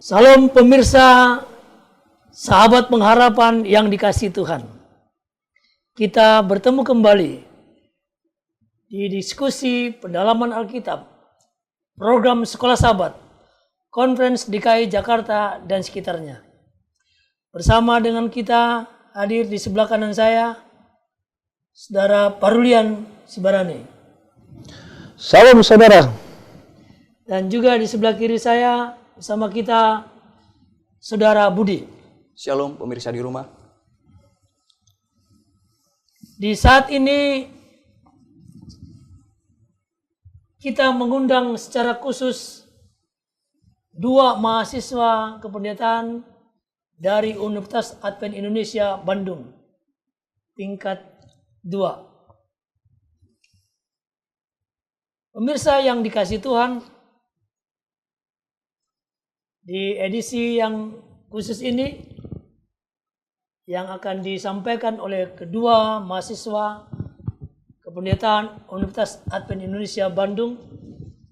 Salam pemirsa, sahabat pengharapan yang dikasihi Tuhan. Kita bertemu kembali di diskusi pendalaman Alkitab, program Sekolah Sabat, Conference DKI Jakarta dan sekitarnya. Bersama dengan kita hadir di sebelah kanan saya, Saudara Parulian Sibarani. Salam saudara. Dan juga di sebelah kiri saya, bersama kita, Saudara Budi. Shalom pemirsa di rumah. Di saat ini kita mengundang secara khusus dua mahasiswa kependetaan dari Universitas Advent Indonesia Bandung, tingkat 2. Pemirsa yang dikasihi Tuhan, di edisi yang khusus ini yang akan disampaikan oleh kedua mahasiswa kependetaan Universitas Advent Indonesia Bandung,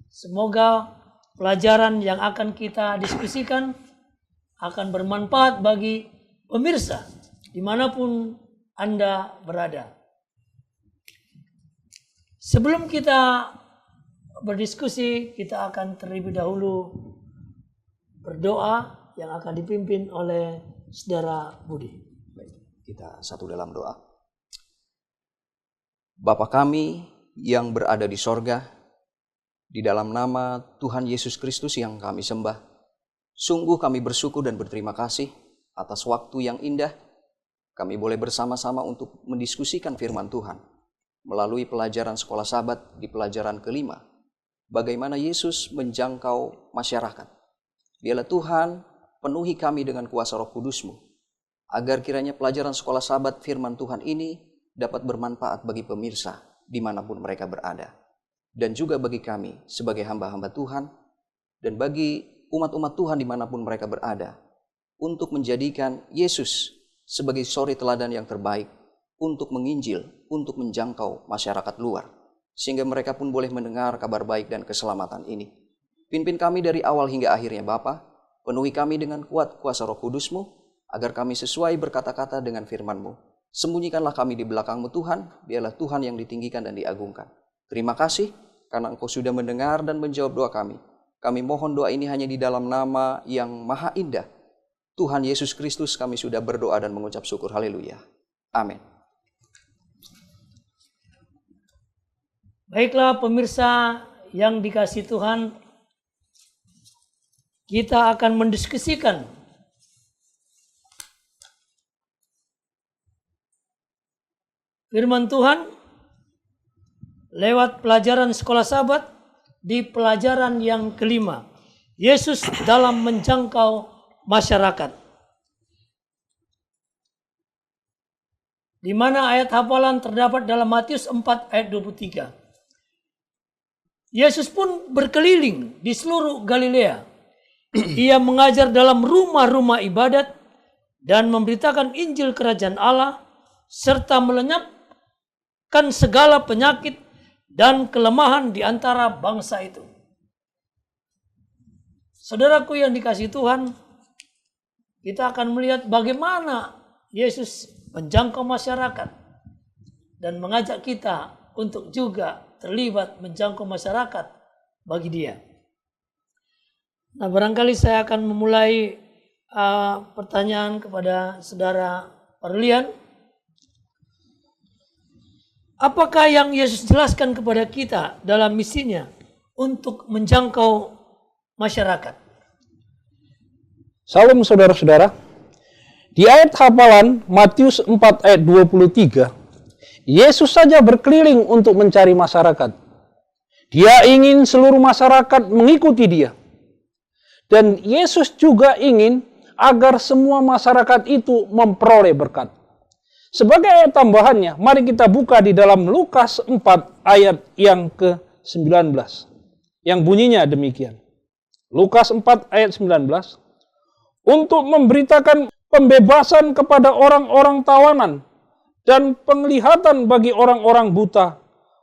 semoga pelajaran yang akan kita diskusikan akan bermanfaat bagi pemirsa dimanapun Anda berada. Sebelum kita berdiskusi, kita akan terlebih dahulu berdoa yang akan dipimpin oleh Saudara Budi. Baik, kita satu dalam doa. Bapa kami yang berada di sorga, di dalam nama Tuhan Yesus Kristus yang kami sembah, sungguh kami bersyukur dan berterima kasih atas waktu yang indah. Kami boleh bersama-sama untuk mendiskusikan firman Tuhan melalui pelajaran Sekolah Sabat di pelajaran kelima. Bagaimana Yesus menjangkau masyarakat. Biarlah Tuhan penuhi kami dengan kuasa Roh Kudus-Mu, agar kiranya pelajaran Sekolah Sabat firman Tuhan ini dapat bermanfaat bagi pemirsa dimanapun mereka berada. Dan juga bagi kami sebagai hamba-hamba Tuhan, dan bagi umat-umat Tuhan dimanapun mereka berada, untuk menjadikan Yesus sebagai suri teladan yang terbaik, untuk menginjil, untuk menjangkau masyarakat luar, sehingga mereka pun boleh mendengar kabar baik dan keselamatan ini. Pimpin kami dari awal hingga akhirnya Bapa, penuhi kami dengan kuat kuasa Roh Kudus-Mu, agar kami sesuai berkata-kata dengan firman-Mu. Sembunyikanlah kami di belakang-Mu Tuhan, biarlah Tuhan yang ditinggikan dan diagungkan. Terima kasih, karena Engkau sudah mendengar dan menjawab doa kami. Kami mohon doa ini hanya di dalam nama yang maha indah, Tuhan Yesus Kristus kami sudah berdoa dan mengucap syukur. Haleluya. Amin. Baiklah pemirsa yang dikasihi Tuhan, kita akan mendiskusikan firman Tuhan lewat pelajaran Sekolah Sabat di pelajaran yang kelima, Yesus dalam menjangkau masyarakat. Di mana ayat hafalan terdapat dalam Matius 4 ayat 23. Yesus pun berkeliling di seluruh Galilea. Ia mengajar dalam rumah-rumah ibadat dan memberitakan Injil Kerajaan Allah, serta melenyapkan segala penyakit dan kelemahan di antara bangsa itu. Saudaraku yang dikasihi Tuhan, kita akan melihat bagaimana Yesus menjangkau masyarakat dan mengajak kita untuk juga terlibat menjangkau masyarakat bagi Dia. Nah, barangkali saya akan memulai pertanyaan kepada Saudara Parulian. Apakah yang Yesus jelaskan kepada kita dalam misinya untuk menjangkau masyarakat? Salam saudara-saudara. Di ayat hafalan Matius 4 ayat 23, Yesus saja berkeliling untuk mencari masyarakat. Dia ingin seluruh masyarakat mengikuti Dia. Dan Yesus juga ingin agar semua masyarakat itu memperoleh berkat. Sebagai ayat tambahannya, mari kita buka di dalam Lukas 4 ayat yang ke-19. Yang bunyinya demikian. Lukas 4 ayat 19. Untuk memberitakan pembebasan kepada orang-orang tawanan dan penglihatan bagi orang-orang buta,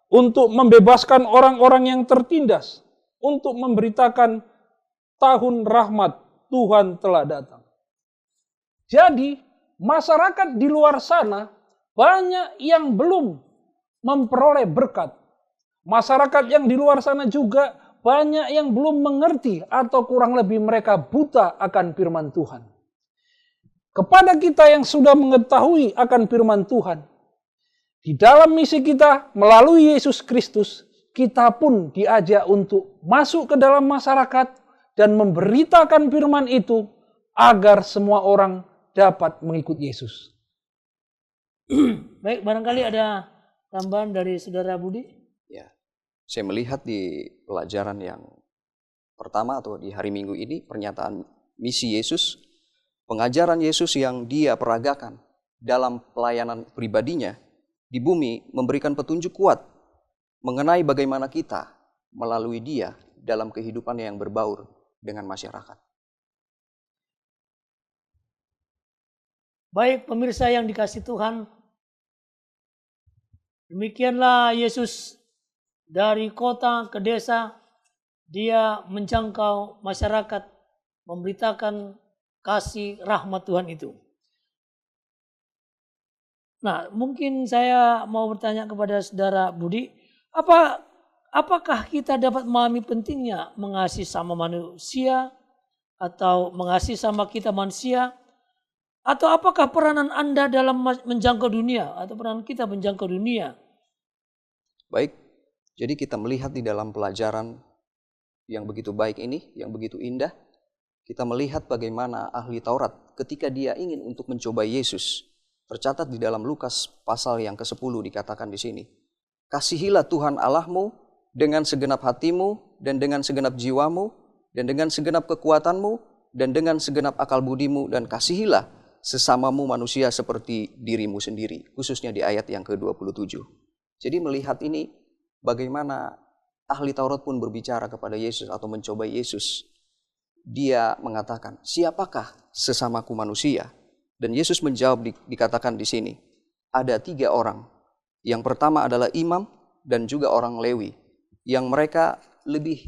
untuk membebaskan orang-orang yang tertindas, untuk memberitakan tahun rahmat Tuhan telah datang. Jadi, masyarakat di luar sana banyak yang belum memperoleh berkat. Masyarakat yang di luar sana juga banyak yang belum mengerti atau kurang lebih mereka buta akan firman Tuhan. Kepada kita yang sudah mengetahui akan firman Tuhan, di dalam misi kita melalui Yesus Kristus, kita pun diajak untuk masuk ke dalam masyarakat dan memberitakan firman itu agar semua orang dapat mengikut Yesus. Baik, barangkali ada tambahan dari Saudara Budi? Ya, saya melihat di pelajaran yang pertama atau di hari Minggu ini, pernyataan misi Yesus, pengajaran Yesus yang dia peragakan dalam pelayanan pribadinya di bumi memberikan petunjuk kuat mengenai bagaimana kita melalui dia dalam kehidupan yang berbaur dengan masyarakat. Baik pemirsa yang dikasih Tuhan, demikianlah Yesus dari kota ke desa, dia menjangkau masyarakat, memberitakan kasih rahmat Tuhan itu. Nah, mungkin saya mau bertanya kepada Saudara Budi, apakah kita dapat memahami pentingnya mengasihi sama manusia atau mengasihi sama kita manusia? Atau apakah peranan Anda dalam menjangkau dunia atau peranan kita menjangkau dunia? Baik, jadi kita melihat di dalam pelajaran yang begitu baik ini, yang begitu indah, kita melihat bagaimana ahli Taurat ketika dia ingin untuk mencoba Yesus. Tercatat di dalam Lukas pasal yang ke-10 dikatakan di sini. Kasihilah Tuhan Allahmu dengan segenap hatimu dan dengan segenap jiwamu dan dengan segenap kekuatanmu dan dengan segenap akal budimu dan kasihilah sesamamu manusia seperti dirimu sendiri. Khususnya di ayat yang ke-27. Jadi melihat ini bagaimana ahli Taurat pun berbicara kepada Yesus atau mencoba Yesus. Dia mengatakan, siapakah sesamaku manusia? Dan Yesus menjawab dikatakan di sini, ada 3 orang. Yang pertama adalah imam dan juga orang Lewi. Yang mereka lebih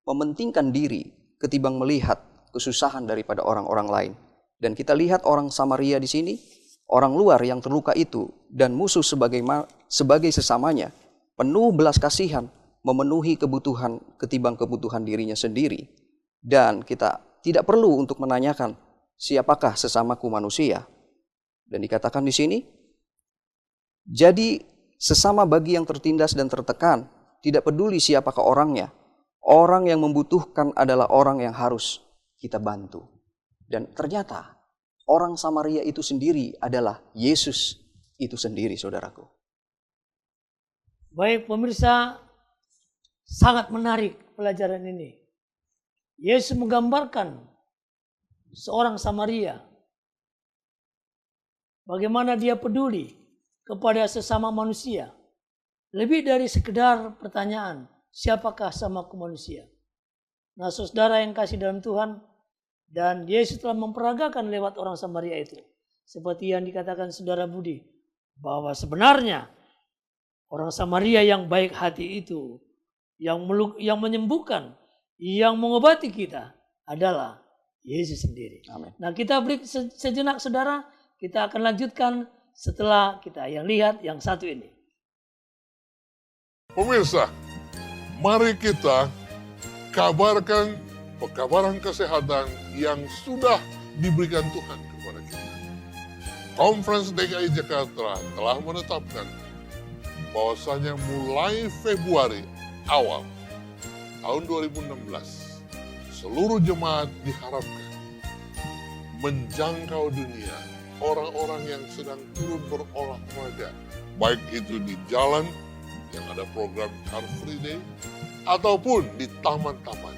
mementingkan diri ketimbang melihat kesusahan daripada orang-orang lain. Dan kita lihat orang Samaria di sini, orang luar yang terluka itu dan musuh sebagai sesamanya, penuh belas kasihan, memenuhi kebutuhan ketimbang kebutuhan dirinya sendiri. Dan kita tidak perlu untuk menanyakan, siapakah sesamaku manusia? Dan dikatakan di sini, jadi sesama bagi yang tertindas dan tertekan, tidak peduli siapakah orangnya. Orang yang membutuhkan adalah orang yang harus kita bantu. Dan ternyata orang Samaria itu sendiri adalah Yesus itu sendiri, saudaraku. Baik pemirsa, sangat menarik pelajaran ini. Yesus menggambarkan seorang Samaria, bagaimana dia peduli kepada sesama manusia. Lebih dari sekedar pertanyaan, siapakah sesamaku manusia? Nah, saudara yang kasih dalam Tuhan, dan Yesus telah memperagakan lewat orang Samaria itu. Seperti yang dikatakan saudara Budi, bahwa sebenarnya orang Samaria yang baik hati itu, yang menyembuhkan, yang mengobati kita adalah Yesus sendiri. Amin. Nah, kita beri sejenak saudara, kita akan lanjutkan setelah kita yang lihat yang satu ini. Pemirsa, mari kita kabarkan pekabaran kesehatan yang sudah diberikan Tuhan kepada kita. Conference DKI Jakarta telah menetapkan bahwasanya mulai Februari awal tahun 2016, seluruh jemaat diharapkan menjangkau dunia, orang-orang yang sedang turun berolahraga, baik itu di jalan yang ada program Car Free Day, ataupun di taman-taman.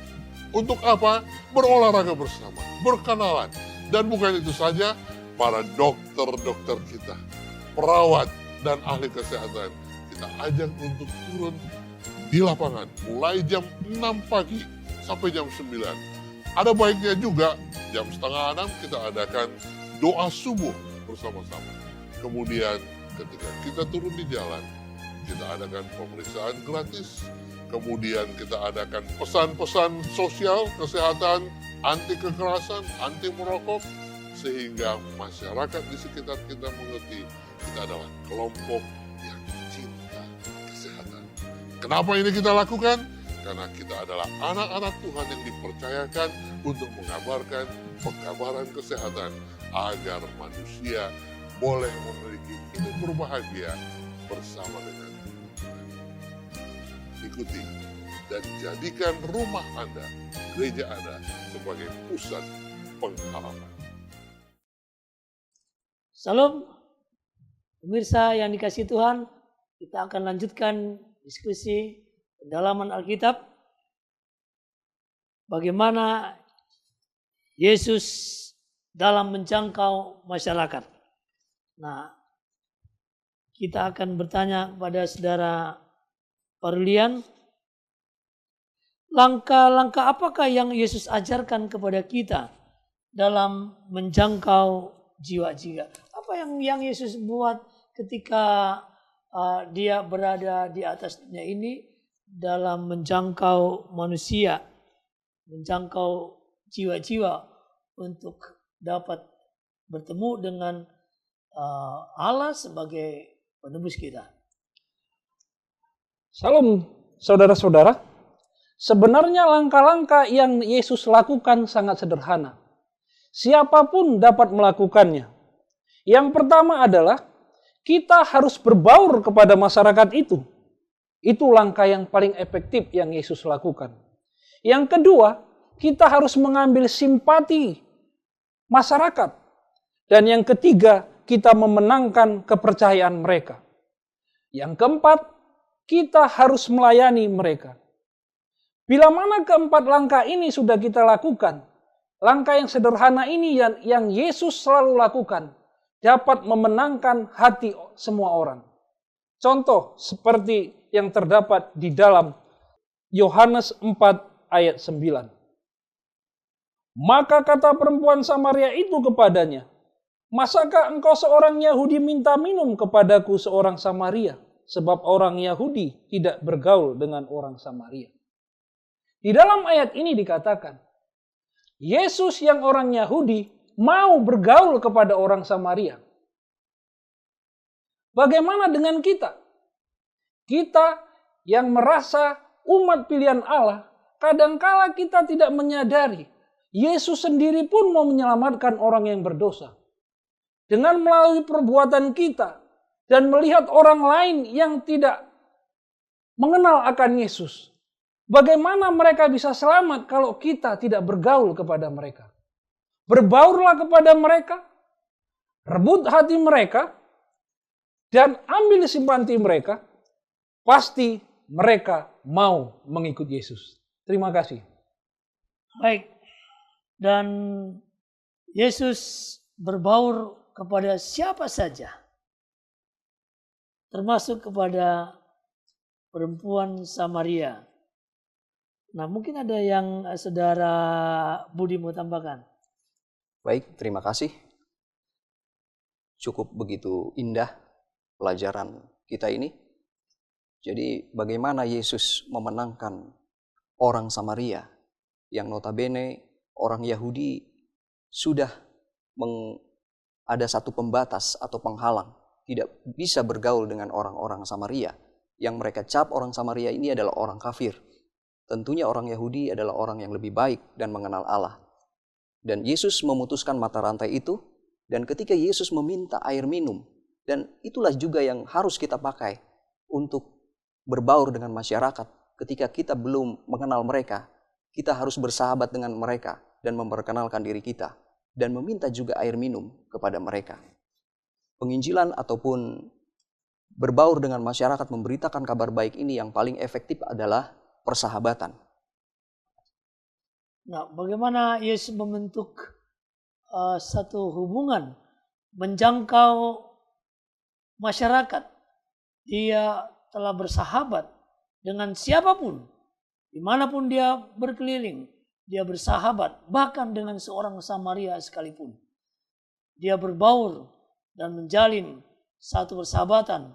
Untuk apa? Berolahraga bersama, berkenalan. Dan bukan itu saja, para dokter-dokter kita, perawat dan ahli kesehatan, kita ajak untuk turun di lapangan mulai jam 6 pagi sampai jam 9. Ada baiknya juga jam 5:30 kita adakan doa subuh bersama-sama. Kemudian ketika kita turun di jalan, kita adakan pemeriksaan gratis. Kemudian kita adakan pesan-pesan sosial, kesehatan, anti kekerasan, anti merokok, sehingga masyarakat di sekitar kita mengerti kita adalah kelompok yang cinta kesehatan. Kenapa ini kita lakukan? Karena kita adalah anak-anak Tuhan yang dipercayakan untuk mengabarkan pengkabaran kesehatan agar manusia boleh memiliki hidup berbahagia bersama dengan Tuhan. Ikuti dan jadikan rumah Anda, gereja Anda sebagai pusat pengharapan. Salam, pemirsa yang dikasihi Tuhan, kita akan lanjutkan diskusi pendalaman Alkitab. Bagaimana Yesus dalam menjangkau masyarakat. Nah, kita akan bertanya kepada saudara Parlian, langkah-langkah apakah yang Yesus ajarkan kepada kita dalam menjangkau jiwa-jiwa? Apa yang Yesus buat ketika dia berada di atas dunia ini dalam menjangkau manusia, menjangkau jiwa-jiwa untuk dapat bertemu dengan Allah sebagai penebus kita. Salam saudara-saudara. Sebenarnya langkah-langkah yang Yesus lakukan sangat sederhana. Siapapun dapat melakukannya. Yang pertama adalah kita harus berbaur kepada masyarakat itu. Itu langkah yang paling efektif yang Yesus lakukan. Yang kedua, kita harus mengambil simpati masyarakat. Dan yang ketiga, kita memenangkan kepercayaan mereka. Yang keempat, kita harus melayani mereka. Bila mana keempat langkah ini sudah kita lakukan, langkah yang sederhana ini yang Yesus selalu lakukan, dapat memenangkan hati semua orang. Contoh seperti yang terdapat di dalam Yohanes 4 ayat 9. Maka kata perempuan Samaria itu kepadanya, masakah engkau seorang Yahudi minta minum kepadaku seorang Samaria? Sebab orang Yahudi tidak bergaul dengan orang Samaria. Di dalam ayat ini dikatakan, Yesus yang orang Yahudi mau bergaul kepada orang Samaria. Bagaimana dengan kita? Kita yang merasa umat pilihan Allah, kadangkala kita tidak menyadari Yesus sendiri pun mau menyelamatkan orang yang berdosa. Dengan melalui perbuatan kita dan melihat orang lain yang tidak mengenal akan Yesus. Bagaimana mereka bisa selamat kalau kita tidak bergaul kepada mereka? Berbaurlah kepada mereka, rebut hati mereka, dan ambil simpati mereka, pasti mereka mau mengikut Yesus. Terima kasih. Baik, dan Yesus berbaur kepada siapa saja, termasuk kepada perempuan Samaria. Nah, mungkin ada yang saudara Budi mau tambahkan. Baik, terima kasih. Cukup begitu indah pelajaran kita ini. Jadi bagaimana Yesus memenangkan orang Samaria yang notabene orang Yahudi sudah ada satu pembatas atau penghalang, tidak bisa bergaul dengan orang-orang Samaria. Yang mereka cap orang Samaria ini adalah orang kafir. Tentunya orang Yahudi adalah orang yang lebih baik dan mengenal Allah. Dan Yesus memutuskan mata rantai itu, dan ketika Yesus meminta air minum, dan itulah juga yang harus kita pakai untuk berbaur dengan masyarakat. Ketika kita belum mengenal mereka, kita harus bersahabat dengan mereka dan memperkenalkan diri kita, dan meminta juga air minum kepada mereka. Penginjilan ataupun berbaur dengan masyarakat, memberitakan kabar baik ini yang paling efektif adalah persahabatan. Nah, bagaimana Yesus membentuk satu hubungan, menjangkau masyarakat? Dia telah bersahabat dengan siapapun, dimanapun dia berkeliling, dia bersahabat, bahkan dengan seorang Samaria sekalipun. Dia berbaur dan menjalin satu persahabatan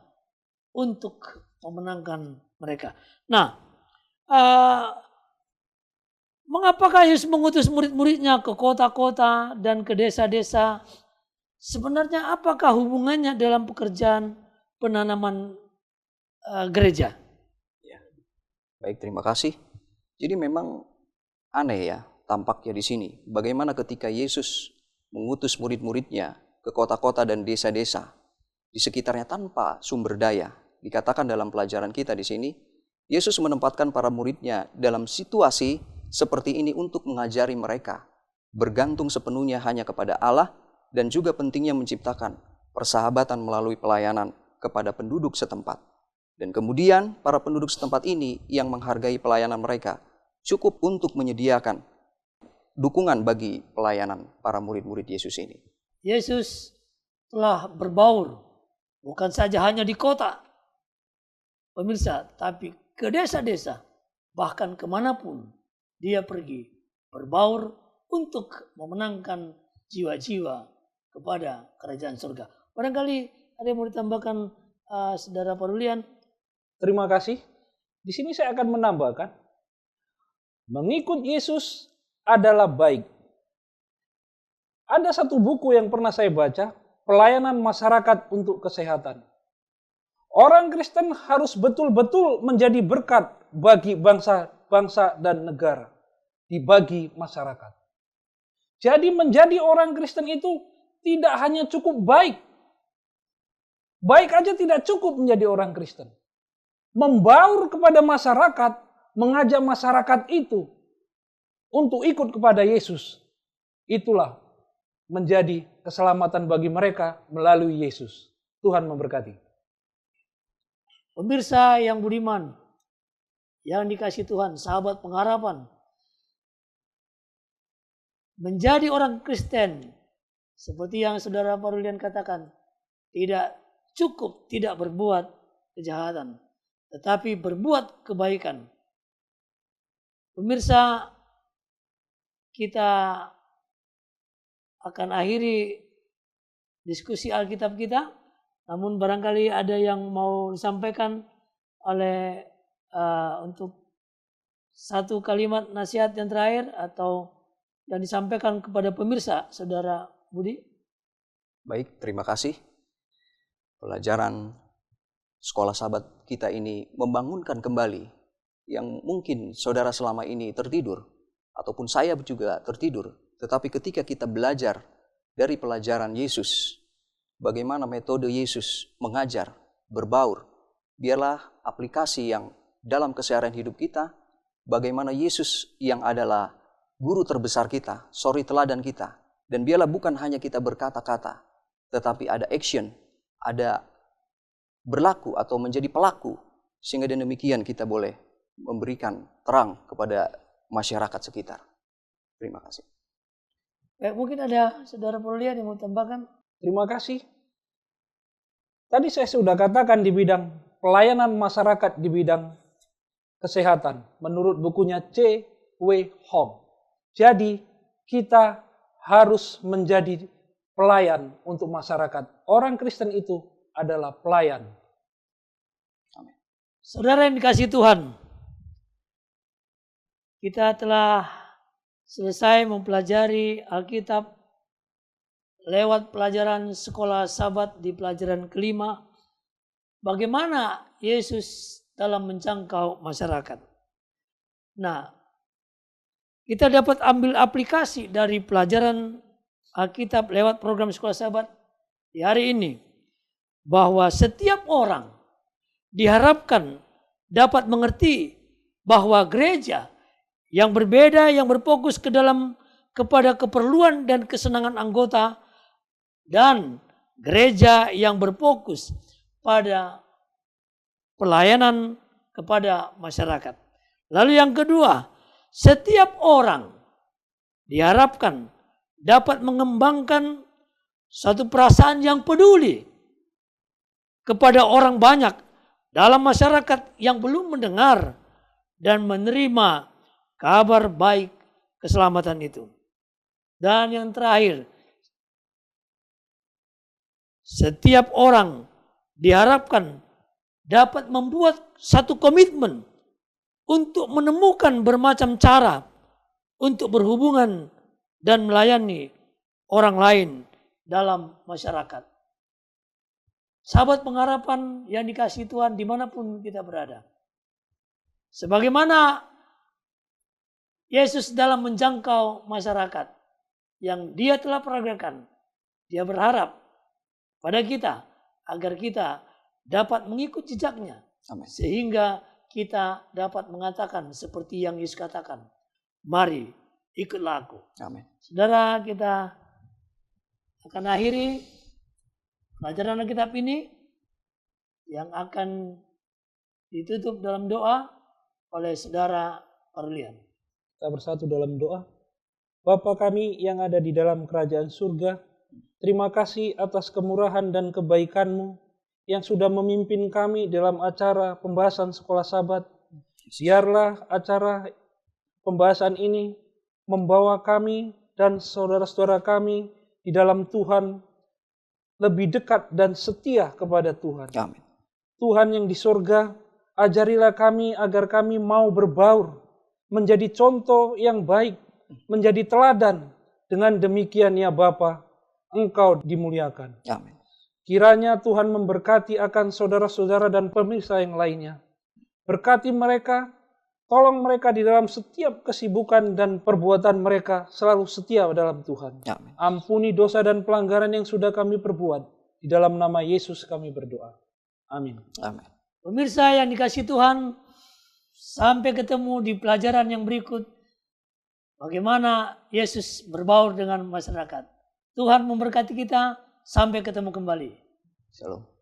untuk memenangkan mereka. Nah, Mengapakah Yesus mengutus murid-muridnya ke kota-kota dan ke desa-desa? Sebenarnya apakah hubungannya dalam pekerjaan penanaman gereja? Ya. Baik, terima kasih. Jadi memang aneh ya tampaknya di sini. Bagaimana ketika Yesus mengutus murid-muridnya ke kota-kota dan desa-desa di sekitarnya tanpa sumber daya. Dikatakan dalam pelajaran kita di sini, Yesus menempatkan para muridnya dalam situasi seperti ini untuk mengajari mereka bergantung sepenuhnya hanya kepada Allah dan juga pentingnya menciptakan persahabatan melalui pelayanan kepada penduduk setempat. Dan kemudian para penduduk setempat ini yang menghargai pelayanan mereka cukup untuk menyediakan dukungan bagi pelayanan para murid-murid Yesus ini. Yesus telah berbaur bukan saja hanya di kota, pemirsa, tapi ke desa-desa, bahkan kemanapun dia pergi berbaur untuk memenangkan jiwa-jiwa kepada kerajaan surga. Barangkali ada yang mau ditambahkan Saudara Parulian? Terima kasih. Di sini saya akan menambahkan, mengikut Yesus adalah baik. Ada satu buku yang pernah saya baca, Pelayanan Masyarakat untuk Kesehatan. Orang Kristen harus betul-betul menjadi berkat bagi bangsa dan negara, dibagi masyarakat. Jadi menjadi orang Kristen itu tidak hanya cukup baik. Baik aja tidak cukup menjadi orang Kristen. Membaur kepada masyarakat, mengajak masyarakat itu untuk ikut kepada Yesus. Itulah menjadi keselamatan bagi mereka melalui Yesus. Tuhan memberkati. Pemirsa yang budiman, yang dikasihi Tuhan, sahabat pengharapan, menjadi orang Kristen, seperti yang Saudara Parulian katakan, tidak cukup tidak berbuat kejahatan, tetapi berbuat kebaikan. Pemirsa, kita akan akhiri diskusi Alkitab kita, namun barangkali ada yang mau disampaikan oleh untuk satu kalimat nasihat yang terakhir atau yang disampaikan kepada pemirsa, Saudara Budi. Baik, terima kasih. Pelajaran Sekolah Sabat kita ini membangunkan kembali yang mungkin saudara selama ini tertidur, ataupun saya juga tertidur. Tetapi ketika kita belajar dari pelajaran Yesus, bagaimana metode Yesus mengajar, berbaur, biarlah aplikasi yang dalam keseharian hidup kita, bagaimana Yesus yang adalah guru terbesar kita, suri teladan kita. Dan biarlah bukan hanya kita berkata-kata, tetapi ada action, ada berlaku atau menjadi pelaku, sehingga demikian kita boleh memberikan terang kepada masyarakat sekitar. Terima kasih. Baik, mungkin ada Saudara Parulian yang mau tambahkan. Terima kasih. Tadi saya sudah katakan di bidang pelayanan masyarakat di bidang kesehatan, menurut bukunya C.W. Hong. Jadi kita harus menjadi pelayan untuk masyarakat. Orang Kristen itu adalah pelayan. Amin. Saudara yang dikasihi Tuhan, kita telah selesai mempelajari Alkitab lewat pelajaran Sekolah Sabat di pelajaran kelima. Bagaimana Yesus dalam menjangkau masyarakat. Nah, kita dapat ambil aplikasi dari pelajaran Alkitab lewat program Sekolah Sabat di hari ini, bahwa setiap orang diharapkan dapat mengerti bahwa gereja yang berbeda, yang berfokus kepada keperluan dan kesenangan anggota, dan gereja yang berfokus pada pelayanan kepada masyarakat. Lalu yang kedua, setiap orang diharapkan dapat mengembangkan satu perasaan yang peduli kepada orang banyak dalam masyarakat yang belum mendengar dan menerima kabar baik keselamatan itu. Dan yang terakhir, setiap orang diharapkan dapat membuat satu komitmen untuk menemukan bermacam cara untuk berhubungan dan melayani orang lain dalam masyarakat. Sahabat pengharapan yang dikasihi Tuhan dimanapun kita berada. Sebagaimana Yesus dalam menjangkau masyarakat yang dia telah peragakan, dia berharap pada kita agar kita dapat mengikut jejaknya. Amin. Sehingga kita dapat mengatakan seperti yang Yesus katakan, mari ikutlah aku. Amin. Saudara, kita akan akhiri pelajaran Alkitab ini yang akan ditutup dalam doa oleh saudara Parlian. Kita bersatu dalam doa. Bapa kami yang ada di dalam kerajaan surga, terima kasih atas kemurahan dan kebaikan-Mu yang sudah memimpin kami dalam acara pembahasan sekolah Sabat. Biarlah acara pembahasan ini membawa kami dan saudara-saudara kami di dalam Tuhan lebih dekat dan setia kepada Tuhan. Amin. Tuhan yang di surga, ajarilah kami agar kami mau berbaur, menjadi contoh yang baik, menjadi teladan. Dengan demikian ya Bapa, Engkau dimuliakan. Amin. Kiranya Tuhan memberkati akan saudara-saudara dan pemirsa yang lainnya. Berkati mereka, tolong mereka di dalam setiap kesibukan dan perbuatan mereka selalu setia dalam Tuhan. Amin. Ampuni dosa dan pelanggaran yang sudah kami perbuat. Di dalam nama Yesus kami berdoa. Amin. Amin. Pemirsa yang dikasihi Tuhan, sampai ketemu di pelajaran yang berikut. Bagaimana Yesus berbaur dengan masyarakat. Tuhan memberkati kita, sampai ketemu kembali. Shalom.